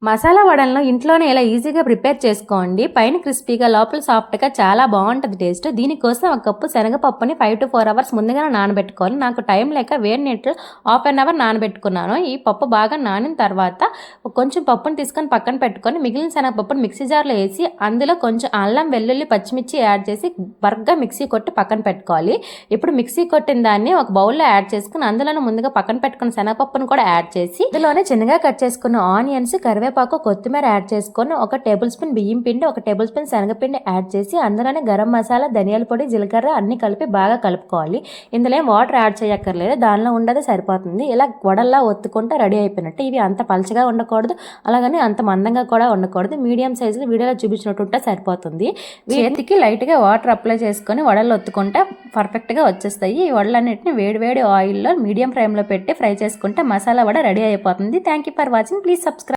మసాలా వడలను ఇంట్లోనే ఇలా ఈజీగా ప్రిపేర్ చేసుకోండి. పైన క్రిస్పీగా లోపల సాఫ్ట్గా చాలా బాగుంటుంది టేస్ట్. దీనికోసం ఒక కప్పు శనగపప్పుని 5 to 4 hours ముందుగానే నానబెట్టుకోవాలి. నాకు టైం లేక వేడి నీటిలో హాఫ్ అన్ అవర్ నానబెట్టుకున్నాను. ఈ పప్పు బాగా నానిన తర్వాత కొంచెం పప్పుని తీసుకొని పక్కన పెట్టుకొని మిగిలిన శనగపప్పుని మిక్సీ జార్లో వేసి అందులో కొంచెం అల్లం వెల్లుల్లి పచ్చిమిర్చి యాడ్ చేసి బర్గా మిక్సీ కొట్టి పక్కన పెట్టుకోవాలి. ఇప్పుడు మిక్సీ కొట్టిన దాన్ని ఒక బౌల్లో యాడ్ చేసుకుని అందులోనే ముందుగా పక్కన పెట్టుకున్న శనగపప్పును కూడా యాడ్ చేసి ఇందులోనే చిన్నగా కట్ చేసుకున్న ఆనియన్స్, కరివేపాకు, కొత్తిమీర యాడ్ చేసుకొని ఒక టేబుల్ స్పూన్ బియ్యం పిండి, ఒక టేబుల్ స్పూన్ శనగపిండి యాడ్ చేసి అందులోనే గరం మసాలా, ధనియాల పొడి, జీలకర్ర అన్ని కలిపి బాగా కలుపుకోవాలి. ఇందులో ఏం వాటర్ యాడ్ చేయక్కర్లేదు, దానిలో ఉండదే సరిపోతుంది. ఇలా వడల్లా ఒత్తుకుంటే రెడీ అయిపోయినట్టు. ఇవి అంత పలచగా ఉండకూడదు, అలాగని అంత మందంగా కూడా ఉండకూడదు. మీడియం సైజులో వీడియోలో చూపించినట్టు ఉంటే సరిపోతుంది. చేతికి లైట్గా వాటర్ అప్లై చేసుకొని వడలు ఒత్తుకుంటే పర్ఫెక్ట్గా వచ్చేస్తాయి. ఈ వడలన్నింటినీ వేడి ఆయిల్లో మీడియం ఫ్లేమ్లో పెట్టి ఫ్రై చేసుకుంటే మసాలా వడ రెడీ అయిపోతుంది. Thank you for watching. Please subscribe.